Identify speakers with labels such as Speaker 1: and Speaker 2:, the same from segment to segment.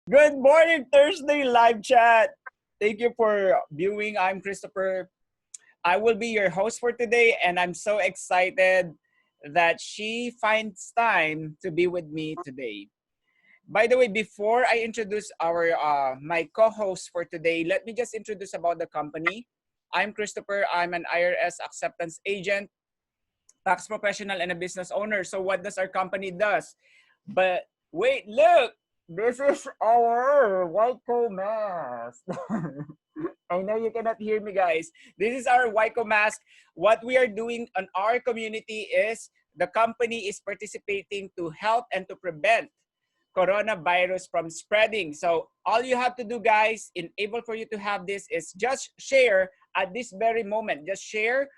Speaker 1: Good morning, Thursday live chat. Thank you for viewing. I'm Christopher. I will be your host for today, and I'm so excited that she finds time to be with me today. By the way, before I introduce our my co-host for today, let me just introduce about the company. I'm Christopher. I'm an IRS acceptance agent, tax professional, and a business owner. So what does our company does? But wait, look, this is our Waiko mask. I know you cannot hear me, guys. This is our Waiko mask. What we are doing on our community is the company is participating to help and to prevent coronavirus from spreading. So all you have to do, guys, in able for you to have this is just share at this very moment. Just share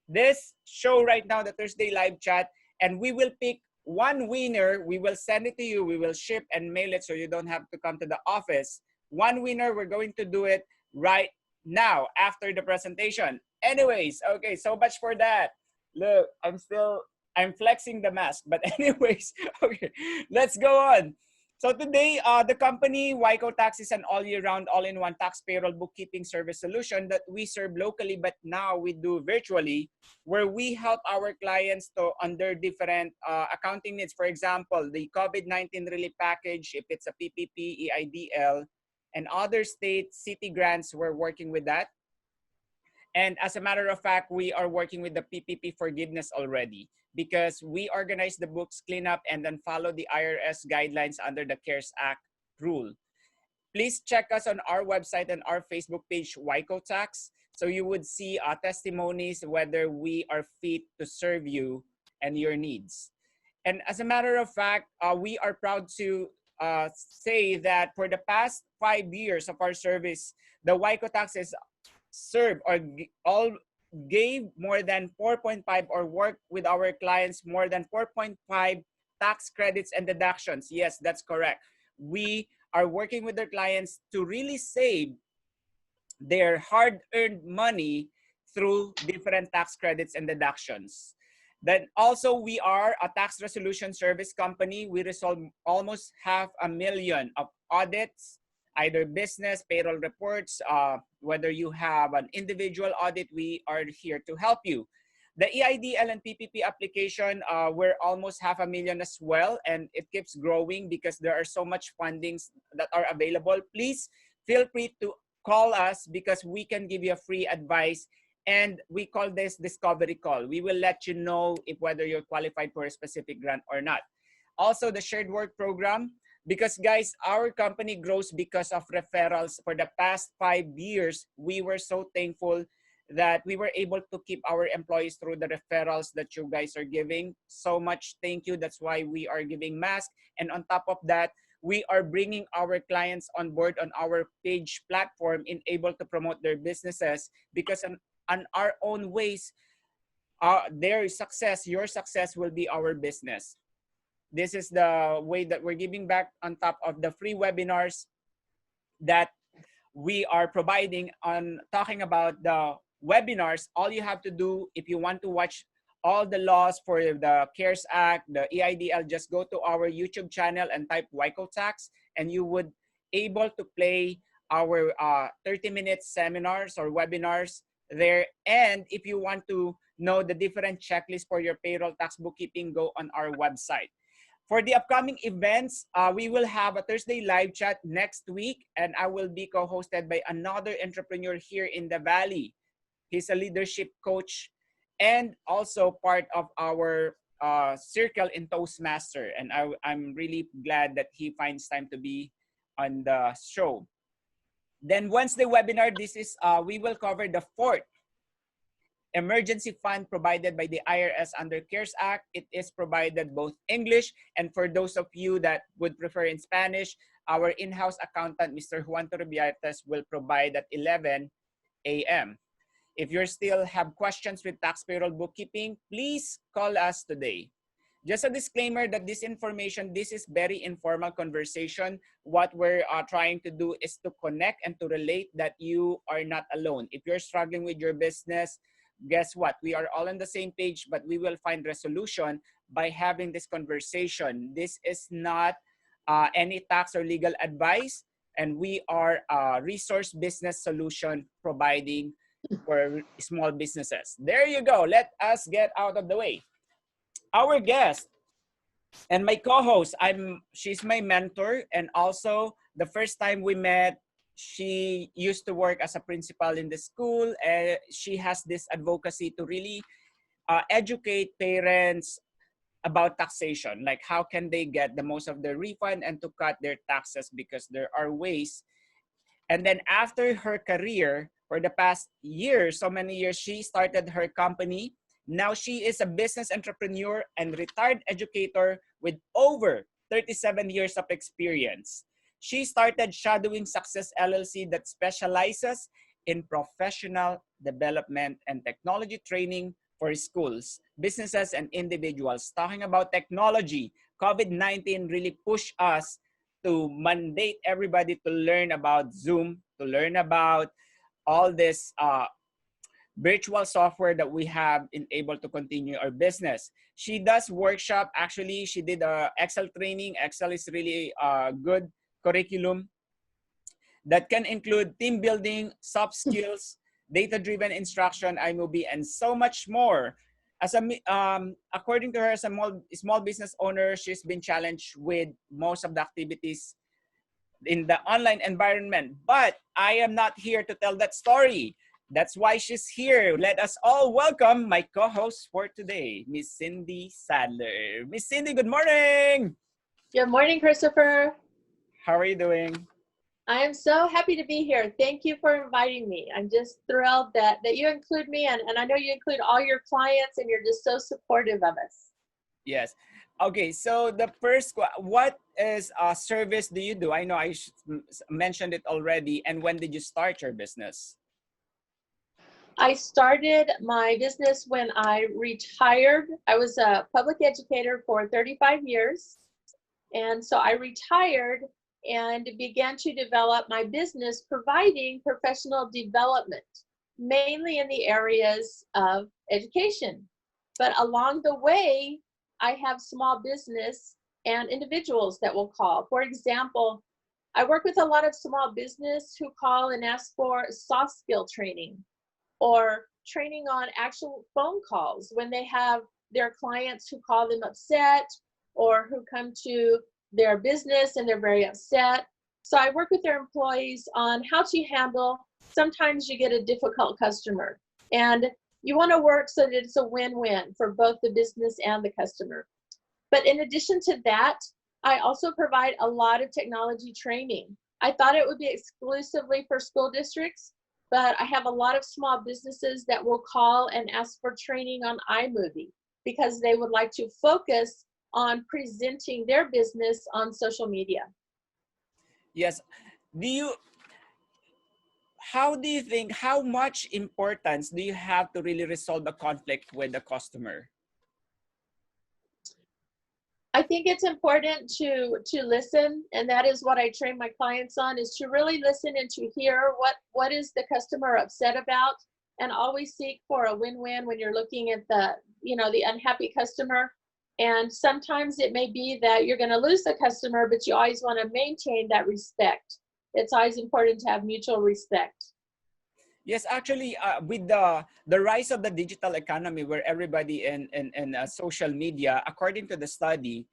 Speaker 1: this show right now, the Thursday live chat, and we will pick one winner. We will send it to you. We will ship and mail it so you don't have to come to the office. One winner, we're going to do it right now after the presentation. Anyways, okay, so much for that. Look, I'm flexing the mask, but anyways, okay, let's go on. So today, the company Waiko Tax is an all-year-round, all-in-one tax payroll bookkeeping service solution that we serve locally, but now we do virtually, where we help our clients to under different accounting needs. For example, the COVID-19 relief package, if it's a PPP, EIDL, and other state city grants, we're working with that. And as a matter of fact, we are working with the PPP forgiveness already because we organize the books, clean up, and then follow the IRS guidelines under the CARES Act rule. Please check us on our website and our Facebook page, Waiko Tax, so you would see testimonies whether we are fit to serve you and your needs. And as a matter of fact, we are proud to say that for the past 5 years of our service, the Waiko Tax is served or all gave more than 4.5 or work with our clients more than 4.5 tax credits and deductions. Yes, that's correct. We are working with their clients to really save their hard-earned money through different tax credits and deductions. Then also we are a tax resolution service company. We resolve almost 500,000 of audits, either business, payroll reports, whether you have an individual audit, we are here to help you. The EIDL and PPP application, we're almost 500,000 as well, and it keeps growing because there are so much fundings that are available. Please feel free to call us because we can give you a free advice, and we call this discovery call. We will let you know if whether you're qualified for a specific grant or not. Also, the shared work program, because guys, our company grows because of referrals. For the past 5 years, we were so thankful that we were able to keep our employees through the referrals that you guys are giving. So much thank you. That's why we are giving masks. And on top of that, we are bringing our clients on board on our page platform in able to promote their businesses because on our own ways, their success, your success will be our business. This is the way that we're giving back on top of the free webinars that we are providing on talking about the webinars. All you have to do if you want to watch all the laws for the CARES Act, the EIDL, just go to our YouTube channel and type Waiko Tax, and you would able to play our 30-minute seminars or webinars there. And if you want to know the different checklists for your payroll tax bookkeeping, go on our website. For the upcoming events, we will have a Thursday live chat next week, and I will be co-hosted by another entrepreneur here in the Valley. He's a leadership coach and also part of our circle in Toastmaster. And I'm really glad that he finds time to be on the show. Then once the webinar, this is, we will cover the fourth emergency fund provided by the IRS under CARES Act. It is provided both English, and for those of you that would prefer in Spanish, our in-house accountant, Mr. Juan Torbiates, will provide at 11 a.m. If you still have questions with tax payroll bookkeeping, please call us today. Just a disclaimer that this information, this is very informal conversation. What we're trying to do is to connect and to relate that you are not alone. If you're struggling with your business, guess what? We are all on the same page, but we will find resolution by having this conversation. This is not any tax or legal advice. And we are a resource business solution providing for small businesses. There you go. Let us get out of the way. Our guest and my co-host, she's my mentor, and also the first time we met, she used to work as a principal in the school, and she has this advocacy to really educate parents about taxation, like how can they get the most of their refund and to cut their taxes, because there are ways. And then after her career, for the past years, so many years, she started her company. Now she is a business entrepreneur and retired educator with over 37 years of experience. She started Shadowing Success LLC that specializes in professional development and technology training for schools, businesses, and individuals. Talking about technology, COVID-19 really pushed us to mandate everybody to learn about Zoom, to learn about all this virtual software that we have in able to continue our business. She does workshop. Actually, she did a Excel training. Excel is really a good curriculum that can include team building, soft skills, data-driven instruction, iMovie, and so much more. According to her, as a small business owner, she's been challenged with most of the activities in the online environment. But I am not here to tell that story. That's why she's here. Let us all welcome my co-host for today, Miss Cindy Sadler. Miss Cindy, good morning.
Speaker 2: Good morning, Christopher.
Speaker 1: How are you doing?
Speaker 2: I am so happy to be here. Thank you for inviting me. I'm just thrilled that you include me, and I know you include all your clients, and you're just so supportive of us.
Speaker 1: Yes. Okay, so the first, what is a service do you do? I know I mentioned it already. And when did you start your business?
Speaker 2: I started my business when I retired. I was a public educator for 35 years. And so I retired and began to develop my business providing professional development, mainly in the areas of education. But along the way, I have small business and individuals that will call. For example, I work with a lot of small business who call and ask for soft skill training or training on actual phone calls when they have their clients who call them upset or who come to their business and they're very upset. So I work with their employees on how to handle, sometimes you get a difficult customer, and you want to work so that it's a win-win for both the business and the customer. But in addition to that, I also provide a lot of technology training. I thought it would be exclusively for school districts, but I have a lot of small businesses that will call and ask for training on iMovie because they would like to focus on presenting their business on social media.
Speaker 1: Yes. How do you think, how much importance do you have to really resolve a conflict with the customer?
Speaker 2: I think it's important to listen, and that is what I train my clients on, is to really listen and to hear what is the customer upset about, and always seek for a win-win when you're looking at the unhappy customer. And sometimes it may be that you're going to lose the customer, but you always want to maintain that respect. It's always important to have mutual respect.
Speaker 1: Yes, actually, with the rise of the digital economy, where everybody in social media, according to the study,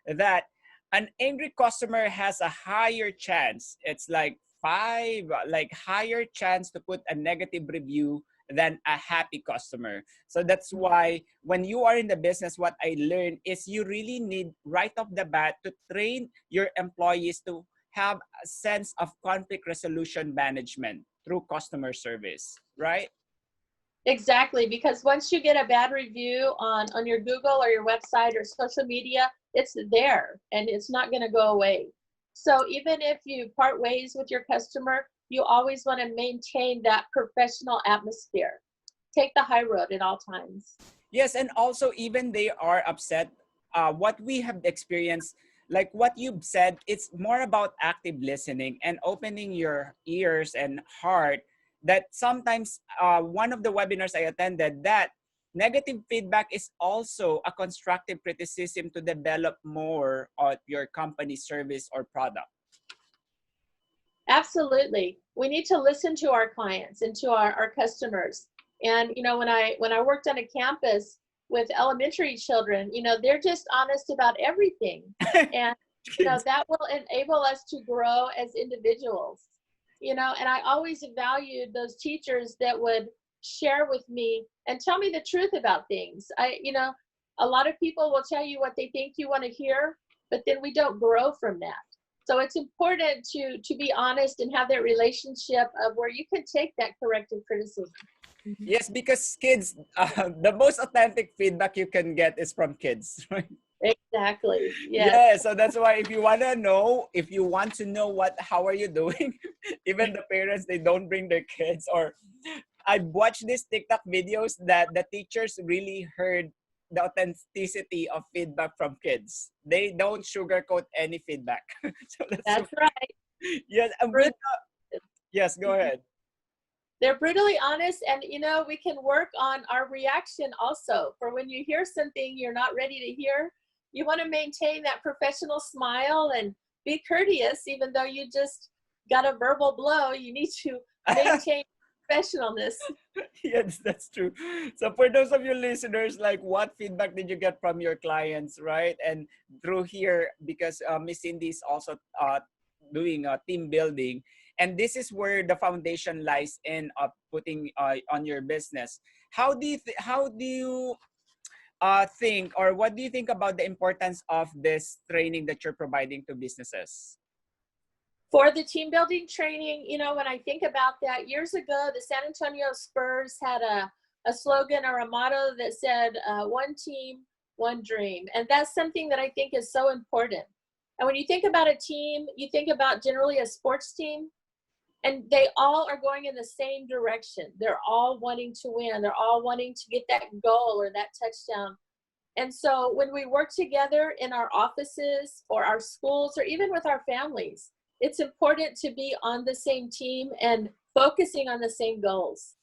Speaker 1: that an angry customer has a higher chance. It's like higher chance to put a negative review than a happy customer. So that's why when you are in the business, what I learned is you really need right off the bat to train your employees to have a sense of conflict resolution management through customer service, right?
Speaker 2: Exactly, because once you get a bad review on your Google or your website or social media, it's there and it's not going to go away. So even if you part ways with your customer, you always want to maintain that professional atmosphere. Take the high road at all times.
Speaker 1: Yes, and also even they are upset. What we have experienced, like what you've said, it's more about active listening and opening your ears and heart. That sometimes one of the webinars I attended, that negative feedback is also a constructive criticism to develop more on your company service or product.
Speaker 2: Absolutely. We need to listen to our clients and to our customers. And, you know, when I worked on a campus with elementary children, you know, they're just honest about everything. And, you know, that will enable us to grow as individuals, you know, and I always valued those teachers that would share with me and tell me the truth about things. You know, a lot of people will tell you what they think you want to hear, but then we don't grow from that. So it's important to be honest and have that relationship of where you can take that corrective criticism.
Speaker 1: Yes, because kids, the most authentic feedback you can get is from kids, right?
Speaker 2: Exactly. Yes.
Speaker 1: Yeah, so that's why if you want to know, if you want to know how are you doing, even the parents, they don't bring their kids. Or I watched these TikTok videos that the teachers really heard the authenticity of feedback from kids. They don't sugarcoat any feedback. So
Speaker 2: that's right.
Speaker 1: Yes, yes, go ahead.
Speaker 2: They're brutally honest, and you know, we can work on our reaction also. For when you hear something you're not ready to hear, you want to maintain that professional smile and be courteous, even though you just got a verbal blow. You need to maintain professionalness.
Speaker 1: Yes, that's true. So for those of you listeners, like, what feedback did you get from your clients, right? And through here, because Miss Cindy is also doing team building, and this is where the foundation lies in putting on your business. How do you think, or what do you think about the importance of this training that you're providing to businesses?
Speaker 2: For the team building training, you know, when I think about that, years ago, the San Antonio Spurs had a slogan or a motto that said, one team, one dream. And that's something that I think is so important. And when you think about a team, you think about generally a sports team, and they all are going in the same direction. They're all wanting to win. They're all wanting to get that goal or that touchdown. And so when we work together in our offices or our schools or even with our families, it's important to be on the same team and focusing on the same goals.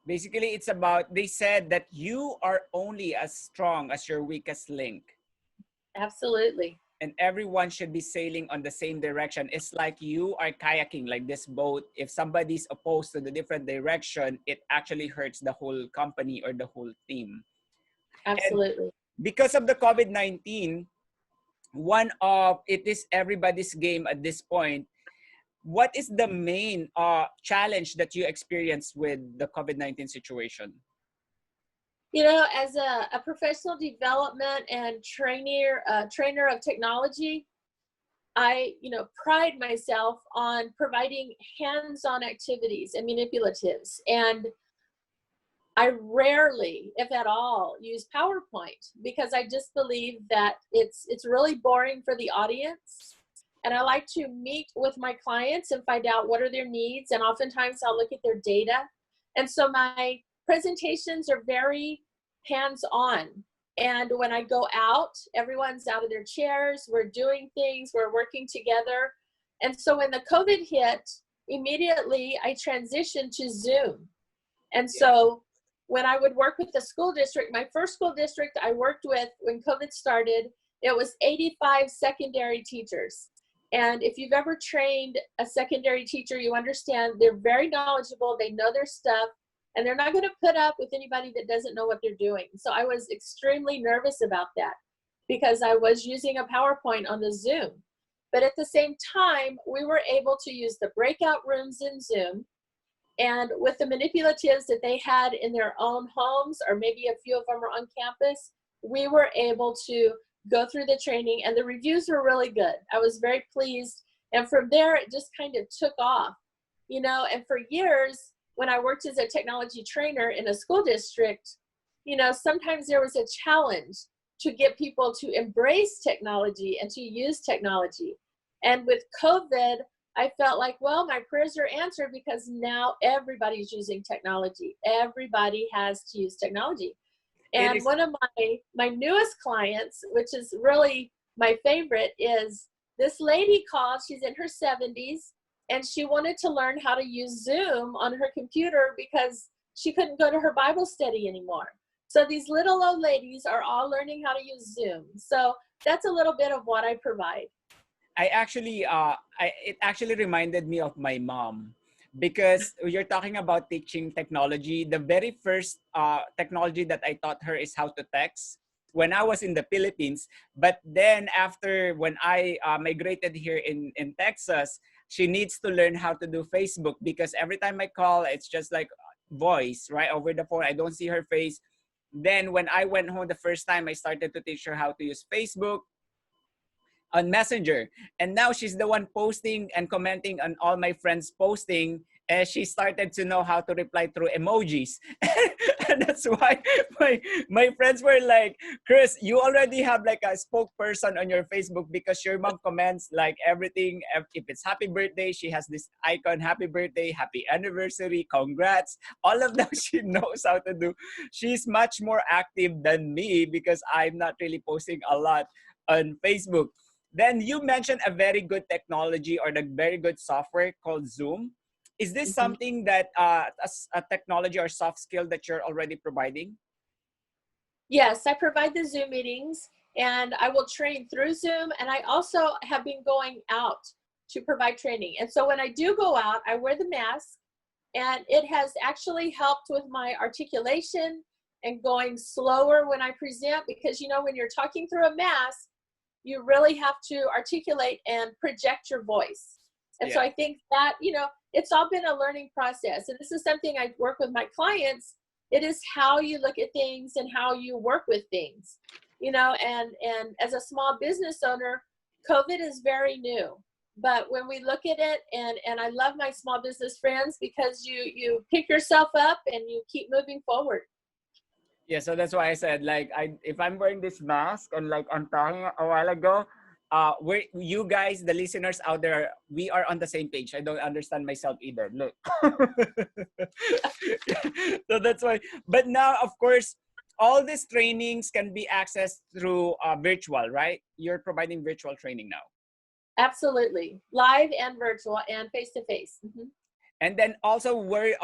Speaker 1: Basically, it's about, they said that you are only as strong as your weakest link.
Speaker 2: Absolutely.
Speaker 1: And everyone should be sailing on the same direction. It's like you are kayaking, like this boat. If somebody's opposed to the different direction, it actually hurts the whole company or the whole team.
Speaker 2: Absolutely.
Speaker 1: And because of the COVID-19, it is everybody's game at this point. What is the main challenge that you experienced with the COVID-19 situation?
Speaker 2: You know, as a professional development and trainer of technology, I, you know, pride myself on providing hands-on activities and manipulatives. And I rarely, if at all, use PowerPoint because I just believe that it's really boring for the audience. And I like to meet with my clients and find out what are their needs. And oftentimes I'll look at their data. And so my presentations are very hands-on. And when I go out, everyone's out of their chairs. We're doing things. We're working together. And so when the COVID hit, immediately I transitioned to Zoom. And so when I would work with the school district, my first school district I worked with when COVID started, it was 85 secondary teachers. And if you've ever trained a secondary teacher, you understand they're very knowledgeable, they know their stuff, and they're not going to put up with anybody that doesn't know what they're doing. So I was extremely nervous about that because I was using a PowerPoint on the Zoom. But at the same time, we were able to use the breakout rooms in Zoom. And with the manipulatives that they had in their own homes, or maybe a few of them were on campus, we were able to go through the training, and the reviews were really good. I was very pleased. And from there, it just kind of took off, you know, and for years, when I worked as a technology trainer in a school district, you know, sometimes there was a challenge to get people to embrace technology and to use technology. And with COVID, I felt like, well, my prayers are answered because now everybody's using technology. Everybody has to use technology. And one of my newest clients, which is really my favorite, is this lady called, she's in her 70s, and she wanted to learn how to use Zoom on her computer because she couldn't go to her Bible study anymore. So these little old ladies are all learning how to use Zoom. So that's a little bit of what I provide.
Speaker 1: It actually reminded me of my mom because you're talking about teaching technology. The very first technology that I taught her is how to text when I was in the Philippines. But then after when I migrated here in Texas, she needs to learn how to do Facebook because every time I call, it's just like voice right over the phone. I don't see her face. Then when I went home the first time, I started to teach her how to use Facebook on Messenger. And now she's the one posting and commenting on all my friends' posting. And she started to know how to reply through emojis. And that's why my friends were like, Chris, you already have like a spokesperson on your Facebook because your mom comments like everything. If it's happy birthday, she has this icon, happy birthday, happy anniversary, congrats. All of that she knows how to do. She's much more active than me because I'm not really posting a lot on Facebook. Then you mentioned a very good technology or the very good software called Zoom. Is this
Speaker 2: Mhm.
Speaker 1: something that a technology or soft skill that you're already providing?
Speaker 2: Yes, I provide the Zoom meetings and I will train through Zoom. And I also have been going out to provide training. And so when I do go out, I wear the mask and it has actually helped with my articulation and going slower when I present because, you know, when you're talking through a mask, you really have to articulate and project your voice. And so
Speaker 1: Yeah.
Speaker 2: I think that, you know, it's all been a learning process. And this is something I work with my clients. It is how you look at things and how you work with things, you know, and as a small business owner, COVID is very new. But when we look at it, and I love my small business friends because you pick yourself up and you keep moving forward.
Speaker 1: Yeah, so that's why I said like if I'm wearing this mask and like I'm talking a while ago, we you guys, the listeners out there, we are on the same page. I don't understand myself either. Look. So that's why. But now, of course, all these trainings can be accessed through virtual, right? You're providing virtual training now.
Speaker 2: Absolutely. Live and virtual and face to face.
Speaker 1: And then also we're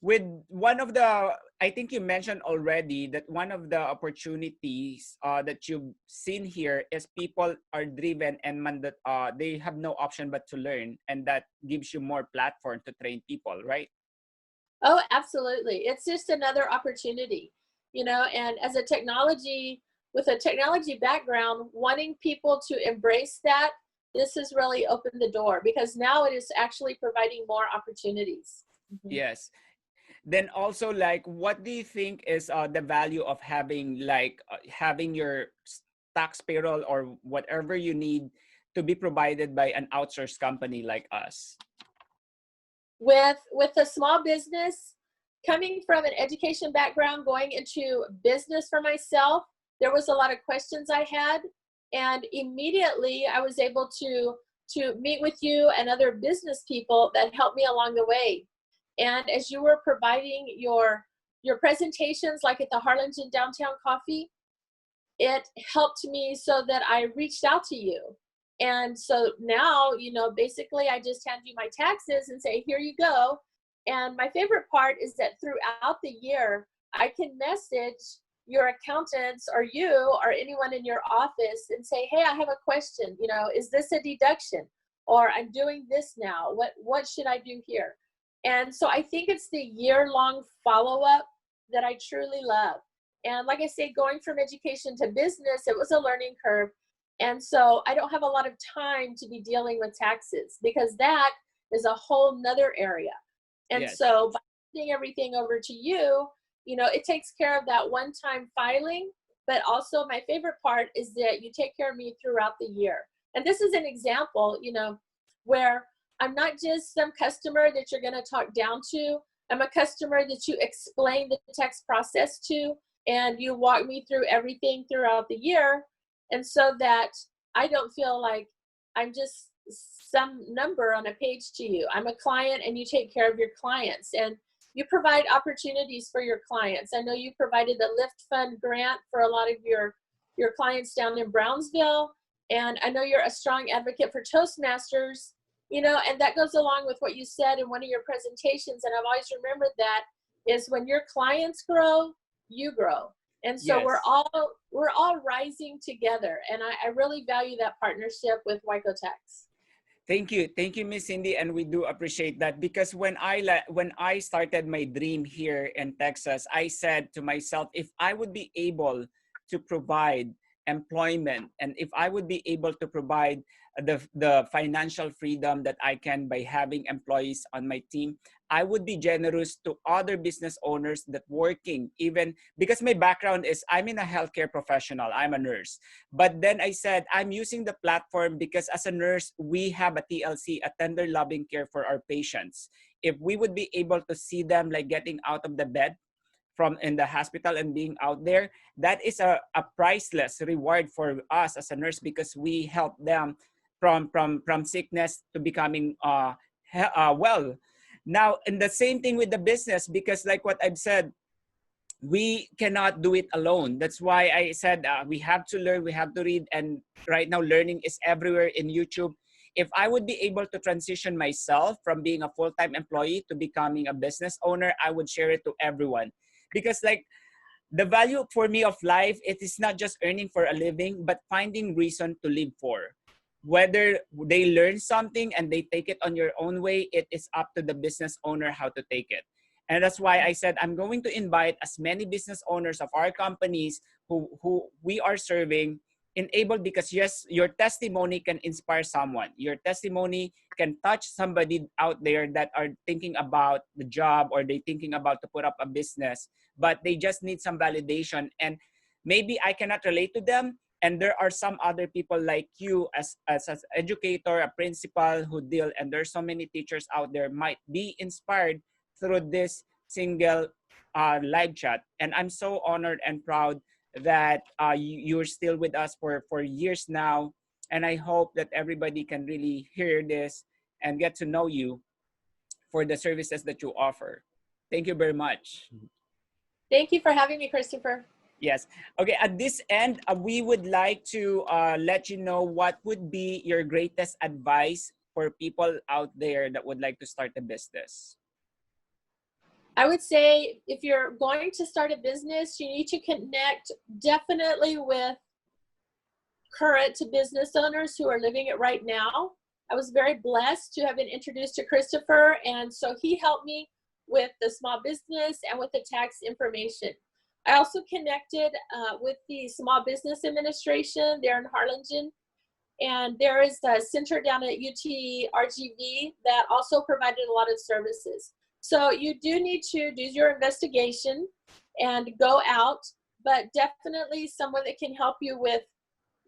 Speaker 1: with one of the, I think you mentioned already that one of the opportunities that you've seen here is people are driven and they have no option but to learn, and that gives you more platform to train people, right?
Speaker 2: Oh, absolutely. It's just another opportunity, you know, and as a technology, with a technology background, wanting people to embrace that, this has really opened the door because now it is actually providing more opportunities. Mhm.
Speaker 1: Yes. Then also like what do you think is the value of having like having your tax payroll or whatever you need to be provided by an outsourced company like us?
Speaker 2: With a small business, coming from an education background, going into business for myself, there was a lot of questions I had, and immediately I was able to meet with you and other business people that helped me along the way. And as you were providing your presentations, like at the Harlingen Downtown Coffee, it helped me so that I reached out to you. And so now, you know, basically I just hand you my taxes and say, here you go. And my favorite part is that throughout the year, I can message your accountants or you or anyone in your office and say, hey, I have a question. You know, is this a deduction? Or I'm doing this now. What should I do here? And so I think it's the year-long follow-up that I truly love. And like I say, going from education to business, it was a learning curve. And so I don't have a lot of time to be dealing with taxes because that is a whole nother area. And
Speaker 1: Yes.
Speaker 2: so by handing everything over to you, you know, it takes care of that one-time filing. But also my favorite part is that you take care of me throughout the year. And this is an example, you know, where I'm not just some customer that you're going to talk down to. I'm a customer that you explain the tax process to, and you walk me through everything throughout the year. And so that I don't feel like I'm just some number on a page to you. I'm a client and you take care of your clients and you provide opportunities for your clients. I know you provided the Lift Fund grant for a lot of your clients down in Brownsville. And I know you're a strong advocate for Toastmasters, you know, and that goes along with what you said in one of your presentations. And I've always remembered that is when your clients grow, you grow. And so
Speaker 1: Yes.
Speaker 2: we're all rising together. And I really value that partnership with Wycotex.
Speaker 1: Thank you, Miss Cindy, and we do appreciate that because when I started my dream here in Texas, I said to myself, if I would be able to provide employment and if I would be able to provide the financial freedom that I can by having employees on my team, I would be generous to other business owners that working even because my background is I'm in a healthcare professional, I'm a nurse. But then I said, I'm using the platform because as a nurse, we have a TLC, a tender loving care for our patients. If we would be able to see them like getting out of the bed from in the hospital and being out there, that is a priceless reward for us as a nurse because we help them from sickness to becoming well. Now, and the same thing with the business because like what I've said, we cannot do it alone. That's why I said we have to learn, we have to read, and right now learning is everywhere in YouTube. If I would be able to transition myself from being a full-time employee to becoming a business owner, I would share it to everyone. Because like the value for me of life, it is not just earning for a living, but finding reason to live for. Whether they learn something and they take it on your own way, it is up to the business owner how to take it. And that's why I said I'm going to invite as many business owners of our companies who we are serving enabled because yes, your testimony can inspire someone. Your testimony can touch somebody out there that are thinking about the job or they thinking about to put up a business, but they just need some validation. And maybe I cannot relate to them. And there are some other people like you as an educator, a principal who deal, and there's so many teachers out there might be inspired through this single live chat. And I'm so honored and proud that you're still with us for years now. And I hope that everybody can really hear this and get to know you for the services that you offer. Thank you very much.
Speaker 2: Thank you for having me, Christopher.
Speaker 1: Yes. Okay. At this end, we would like to let you know what would be your greatest advice for people out there that would like to start a business.
Speaker 2: I would say if you're going to start a business, you need to connect definitely with current business owners who are living it right now. I was very blessed to have been introduced to Christopher, and so he helped me with the small business and with the tax information. I also connected with the Small Business Administration there in Harlingen, and there is a center down at UT RGV that also provided a lot of services. So you do need to do your investigation and go out, but definitely someone that can help you with,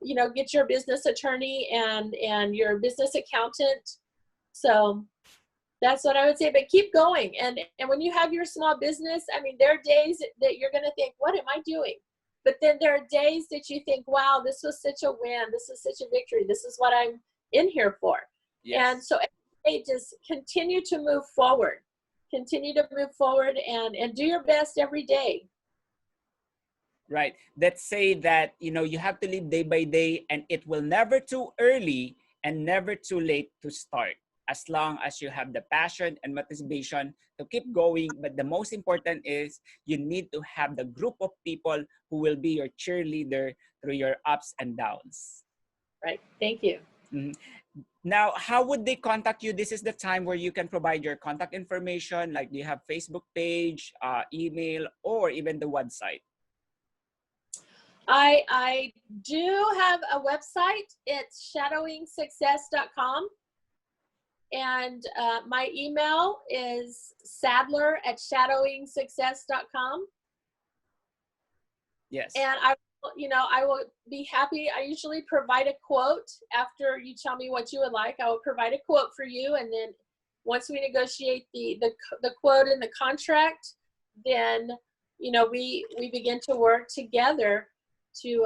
Speaker 2: you know, get your business attorney and your business accountant. So that's what I would say, but keep going. And when you have your small business, I mean, there are days that you're going to think, what am I doing? But then there are days that you think, wow, this was such a win. This is such a victory. This is what I'm in here for.
Speaker 1: Yes.
Speaker 2: And so every day, just continue to move forward. Continue to move forward and do your best every day.
Speaker 1: Right. Let's say that, you know, you have to live day by day and it will never too early and never too late to start as long as you have the passion and motivation to keep going. But the most important is you need to have the group of people who will be your cheerleader through your ups and downs.
Speaker 2: Right. Thank you.
Speaker 1: Mm-hmm. Now, how would they contact you? This is the time where you can provide your contact information. Like, do you have Facebook page, email, or even the website?
Speaker 2: I do have a website. It's shadowingsuccess.com. And my email is sadler@shadowingsuccess.com.
Speaker 1: Yes.
Speaker 2: And I will be happy. I usually provide a quote after you tell me what you would like. I will provide a quote for you, and then once we negotiate the quote and the contract, then we begin to work together to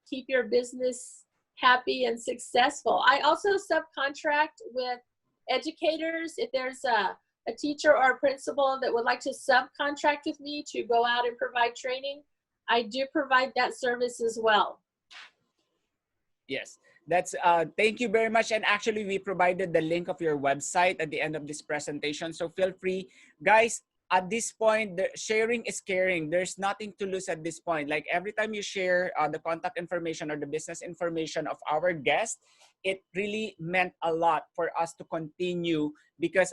Speaker 2: keep your business happy and successful. I also subcontract with educators. If there's a teacher or a principal that would like to subcontract with me to go out and provide training, I do provide that service as well.
Speaker 1: Yes, that's thank you very much. And actually, we provided the link of your website at the end of this presentation. So feel free, guys. at this point, sharing is caring. There's nothing to lose at this point. Like every time you share the contact information or the business information of our guest, it really meant a lot for us to continue, because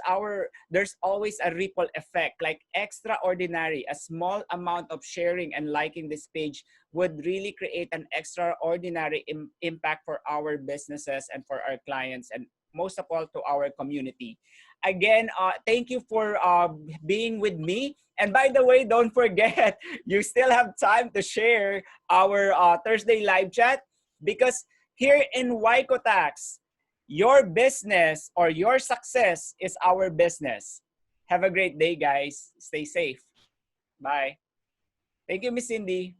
Speaker 1: there's always a ripple effect, like extraordinary. A small amount of sharing and liking this page would really create an extraordinary impact for our businesses and for our clients, and most of all to our community. Again, thank you for being with me. And by the way, don't forget, you still have time to share our Thursday live chat, because here in Waiko Tax, your business or your success is our business. Have a great day, guys. Stay safe. Bye. Thank you, Miss Cindy.